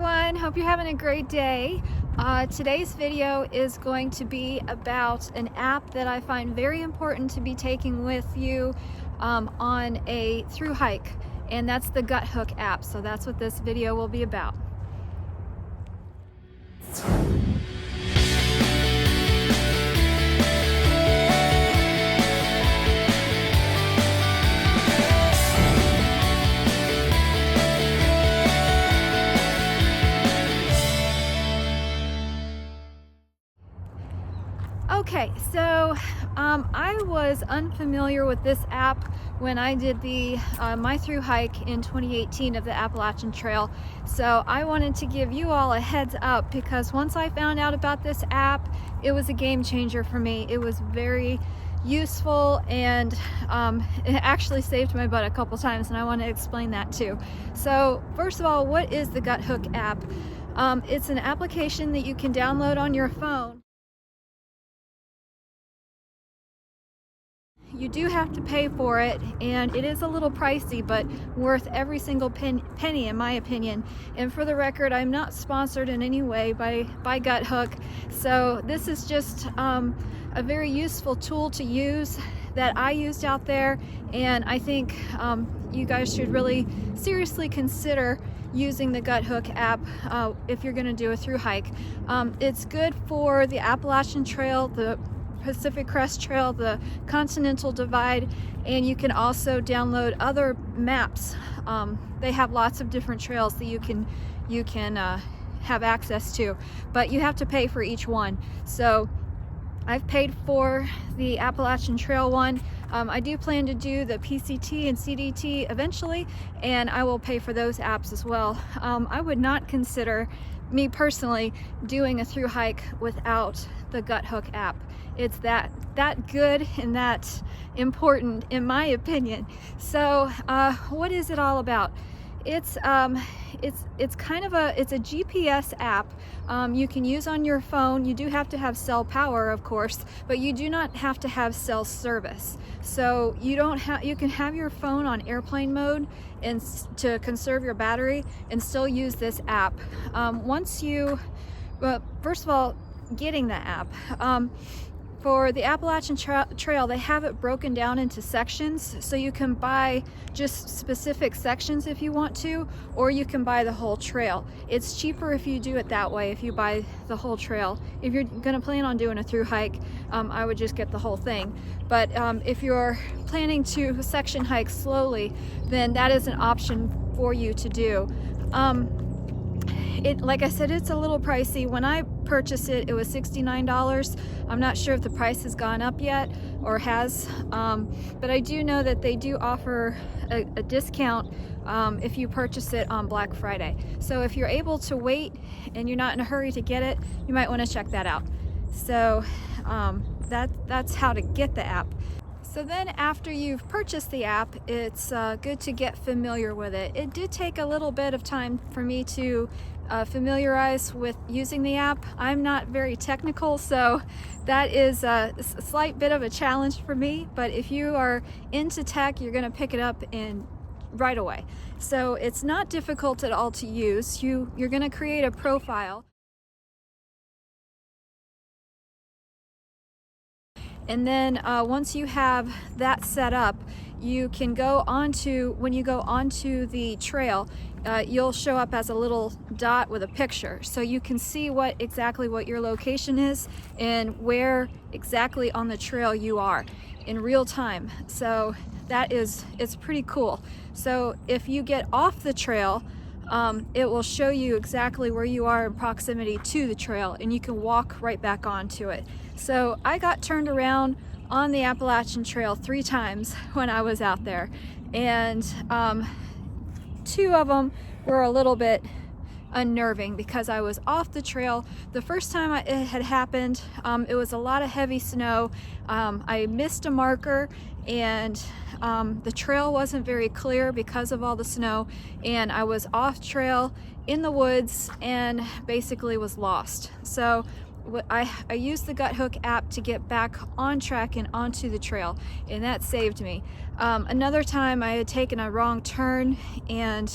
everyone, hope you're having a great day. Today's video is going to be about an app that I find very important to be taking with you on a through hike, and that's the GUTHOOK app. So that's what this video will be about. Okay, so I was unfamiliar with this app when I did the my through hike in 2018 of the Appalachian Trail. So I wanted to give you all a heads up, because once I found out about this app, it was a game changer for me. It was very useful, and it actually saved my butt a couple times, and I want to explain that too. So first of all, what is the GUTHOOK app? It's an application that you can download on your phone. You do have to pay for it, and it is a little pricey, but worth every single penny in my opinion. And for the record, I'm not sponsored in any way by GUTHOOK, so this is just a very useful tool to use that I used out there, and I think you guys should really seriously consider using the GUTHOOK app if you're going to do a through hike. It's good for the Appalachian Trail, the Pacific Crest Trail, the Continental Divide, and you can also download other maps. They have lots of different trails that you can have access to, but you have to pay for each one. So I've paid for the Appalachian Trail one. I do plan to do the PCT and CDT eventually, and I will pay for those apps as well. I would not consider, me personally, doing a through hike without the GUTHOOK app. It's that good and that important in my opinion. So what is it all about? It's kind of a GPS app you can use on your phone. You do have to have cell power, of course, but you do not have to have cell service. So you can have your phone on airplane mode and to conserve your battery and still use this app. First of all, getting the app. For the Appalachian Trail, they have it broken down into sections, so you can buy just specific sections if you want to, or you can buy the whole trail. It's cheaper if you do it that way, if you buy the whole trail. If you're going to plan on doing a through hike, I would just get the whole thing. But if you're planning to section hike slowly, then that is an option for you to do. Like I said, it's a little pricey. When I purchased it, it was $69. I'm not sure if the price has gone up yet or has, but I do know that they do offer a discount if you purchase it on Black Friday. So if you're able to wait and you're not in a hurry to get it, you might want to check that out. So that's how to get the app. So then after you've purchased the app, it's good to get familiar with it. It did take a little bit of time for me to familiarize with using the app. I'm not very technical, so that is a slight bit of a challenge for me, but if you are into tech, you're gonna pick it up right away. So it's not difficult at all to use. You're gonna create a profile. And then once you have that set up, you can go onto, when you go onto the trail, you'll show up as a little dot with a picture. So you can see exactly what your location is and where exactly on the trail you are in real time. So it's pretty cool. So if you get off the trail, it will show you exactly where you are in proximity to the trail, and you can walk right back onto it. So I got turned around on the Appalachian Trail 3 times when I was out there, and 2 of them were a little bit unnerving because I was off the trail. The first time it had happened, it was a lot of heavy snow. I missed a marker, and the trail wasn't very clear because of all the snow, and I was off trail in the woods and basically was lost. So I used the GUTHOOK app to get back on track and onto the trail, and that saved me. Another time I had taken a wrong turn, and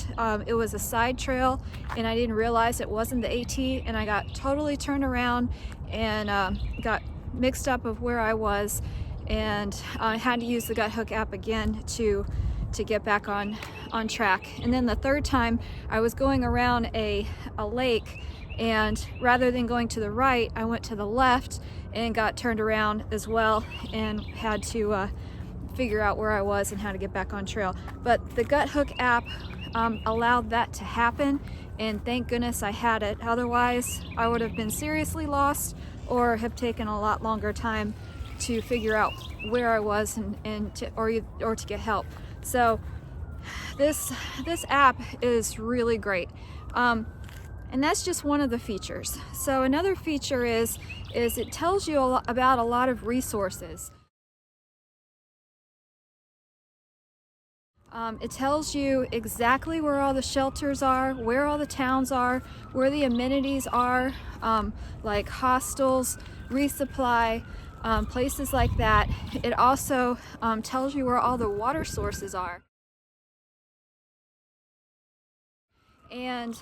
it was a side trail, and I didn't realize it wasn't the AT, and I got totally turned around and got mixed up of where I was, and I had to use the GUTHOOK app again to get back on track. And then the third time I was going around a lake, and rather than going to the right, I went to the left and got turned around as well, and had to figure out where I was and how to get back on trail. But the GUTHOOK app allowed that to happen, and thank goodness I had it. Otherwise I would have been seriously lost or have taken a lot longer time to figure out where I was or to get help. So this app is really great, and that's just one of the features. So another feature is it tells you about a lot of resources. It tells you exactly where all the shelters are, where all the towns are, where the amenities are, like hostels, resupply, places like that. It also tells you where all the water sources are. And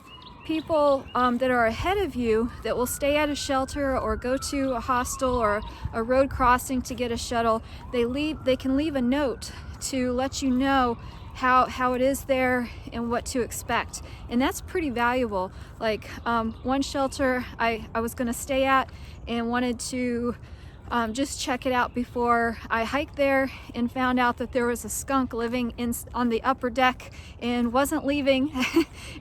people that are ahead of you that will stay at a shelter or go to a hostel or a road crossing to get a shuttle, they can leave a note to let you know how it is there and what to expect, and that's pretty valuable. Like one shelter I was going to stay at and wanted to just check it out before I hiked there, and found out that there was a skunk living on the upper deck and wasn't leaving.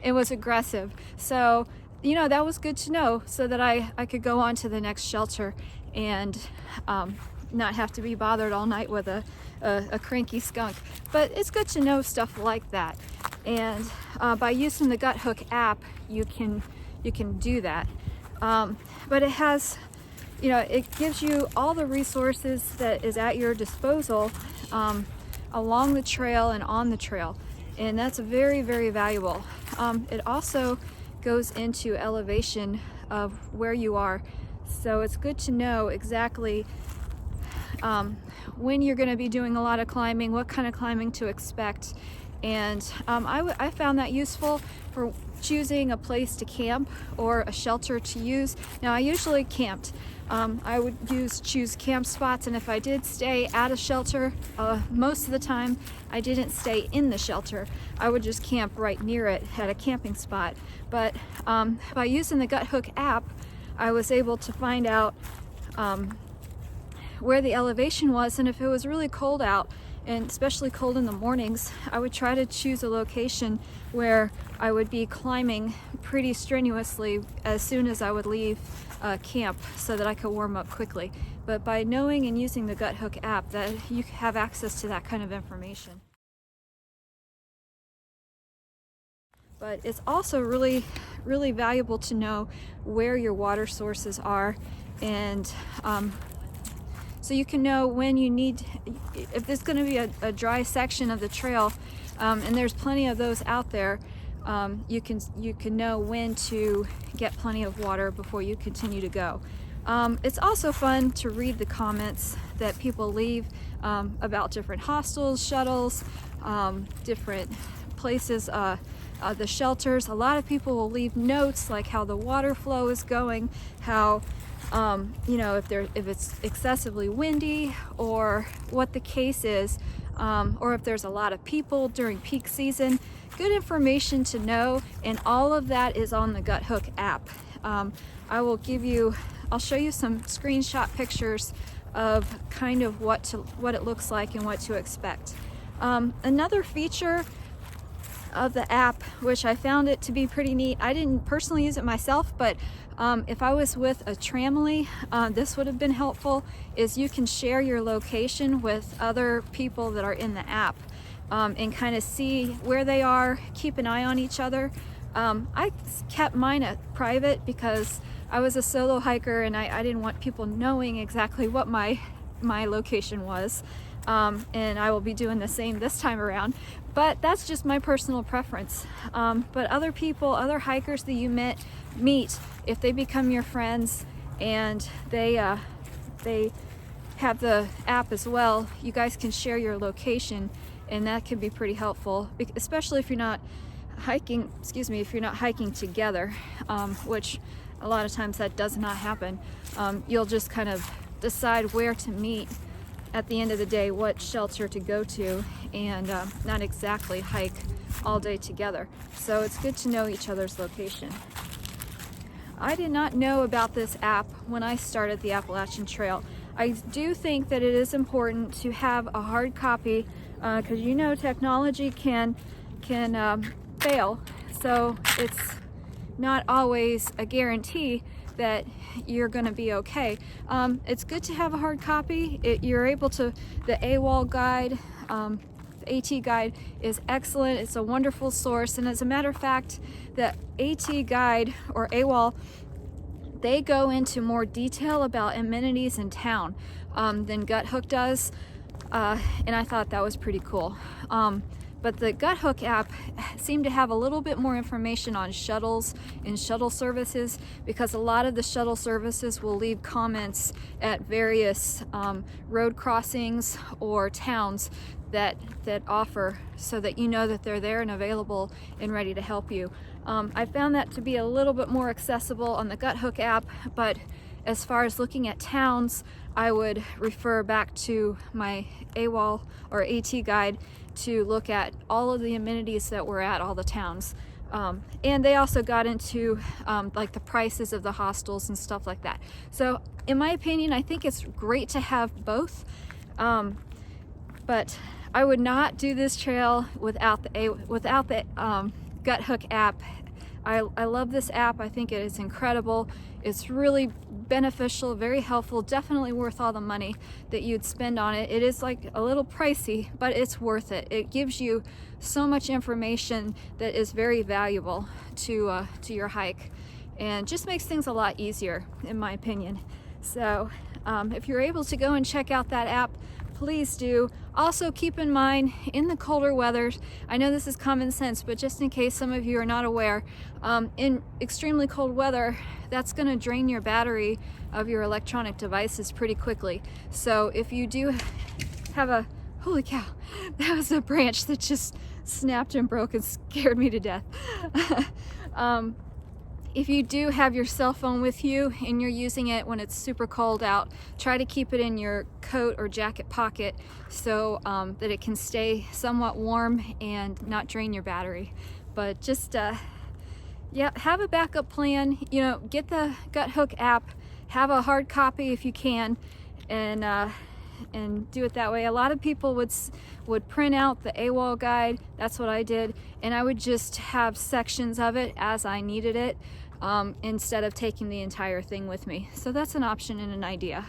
It was aggressive. So, you know, that was good to know, so that I could go on to the next shelter and not have to be bothered all night with a cranky skunk. But it's good to know stuff like that. And by using the GUTHOOK app, you can do that. But it has, you know, it gives you all the resources that is at your disposal along the trail and on the trail, and that's very, very valuable. It also goes into elevation of where you are, so it's good to know exactly when you're going to be doing a lot of climbing, what kind of climbing to expect. And I found that useful for choosing a place to camp or a shelter to use. Now, I usually camped. I would choose camp spots, and if I did stay at a shelter, most of the time I didn't stay in the shelter. I would just camp right near it at a camping spot. But by using the GUTHOOK app, I was able to find out where the elevation was, and if it was really cold out, and especially cold in the mornings, I would try to choose a location where I would be climbing pretty strenuously as soon as I would leave camp, so that I could warm up quickly. But by knowing and using the GUTHOOK app, that you have access to that kind of information. But it's also really, really valuable to know where your water sources are, and so you can know when you need, if there's going to be a dry section of the trail, and there's plenty of those out there, you can know when to get plenty of water before you continue to go. It's also fun to read the comments that people leave about different hostels, shuttles, different places, the shelters. A lot of people will leave notes like how the water flow is going, how you know, if it's excessively windy, or what the case is, or if there's a lot of people during peak season. Good information to know, and all of that is on the GUTHOOK app. I'll show you some screenshot pictures of kind of what it looks like and what to expect. Another feature of the app, which I found it to be pretty neat, I didn't personally use it myself, but if I was with a tramily, this would have been helpful, is you can share your location with other people that are in the app, and kind of see where they are, keep an eye on each other. I kept mine private because I was a solo hiker, and I didn't want people knowing exactly what my location was, and I will be doing the same this time around. But that's just my personal preference. But other people, other hikers that you meet, if they become your friends and they have the app as well. You guys can share your location, and that can be pretty helpful, especially if you're not hiking, if you're not hiking together, which a lot of times that does not happen. You'll just kind of decide where to meet at the end of the day, what shelter to go to, and not exactly hike all day together. So it's good to know each other's location. I did not know about this app when I started the Appalachian Trail. I do think that it is important to have a hard copy, because you know technology can fail, so it's not always a guarantee that you're going to be okay. It's good to have a hard copy. You're able to, the AWOL guide, the AT guide is excellent. It's a wonderful source, and as a matter of fact, the AT guide or AWOL, they go into more detail about amenities in town than GUTHOOK does, and I thought that was pretty cool. But the GUTHOOK app seemed to have a little bit more information on shuttles and shuttle services, because a lot of the shuttle services will leave comments at various road crossings or towns that offer, so that you know that they're there and available and ready to help you. I found that to be a little bit more accessible on the GUTHOOK app, but as far as looking at towns, I would refer back to my AWOL or AT guide to look at all of the amenities that were at all the towns. And they also got into like the prices of the hostels and stuff like that. So in my opinion, I think it's great to have both, but I would not do this trail without the GUTHOOK app. I love this app. I think it is incredible. It's really beneficial, very helpful, definitely worth all the money that you'd spend on it. It is like a little pricey, but it's worth it. It gives you so much information that is very valuable to your hike, and just makes things a lot easier, in my opinion. So if you're able to go and check out that app, please do. Also keep in mind, in the colder weather, I know this is common sense, but just in case some of you are not aware, in extremely cold weather, that's going to drain your battery of your electronic devices pretty quickly. So if you do have a, holy cow, that was a branch that just snapped and broke and scared me to death. If you do have your cell phone with you and you're using it when it's super cold out, try to keep it in your coat or jacket pocket so that it can stay somewhat warm and not drain your battery. But just, yeah, have a backup plan. You know, get the GUTHOOK app, have a hard copy if you can, and do it that way. A lot of people would print out the AWOL guide. That's what I did, and I would just have sections of it as I needed it, instead of taking the entire thing with me. So that's an option and an idea.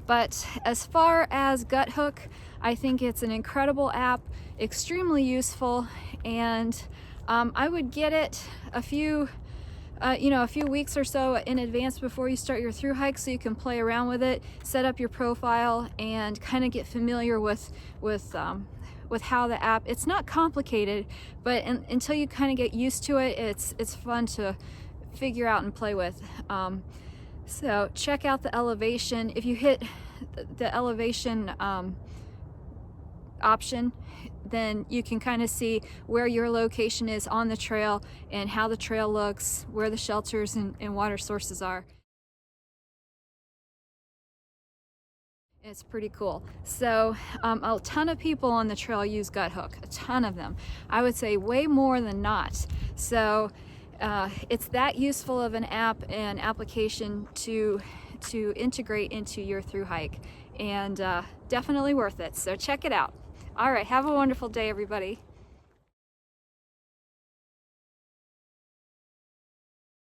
But as far as GUTHOOK, I think it's an incredible app, extremely useful, and I would get it a few weeks or so in advance before you start your thru hike, so you can play around with it, set up your profile, and kind of get familiar with how the app, it's not complicated, but until you kind of get used to it, it's fun to figure out and play with. So check out the elevation. If you hit the elevation option, then you can kind of see where your location is on the trail and how the trail looks, where the shelters and water sources are. It's pretty cool. So a ton of people on the trail use GUTHOOK, a ton of them. I would say way more than not. So it's that useful of an app and application to integrate into your thru hike, and definitely worth it. So check it out. All right, have a wonderful day, everybody.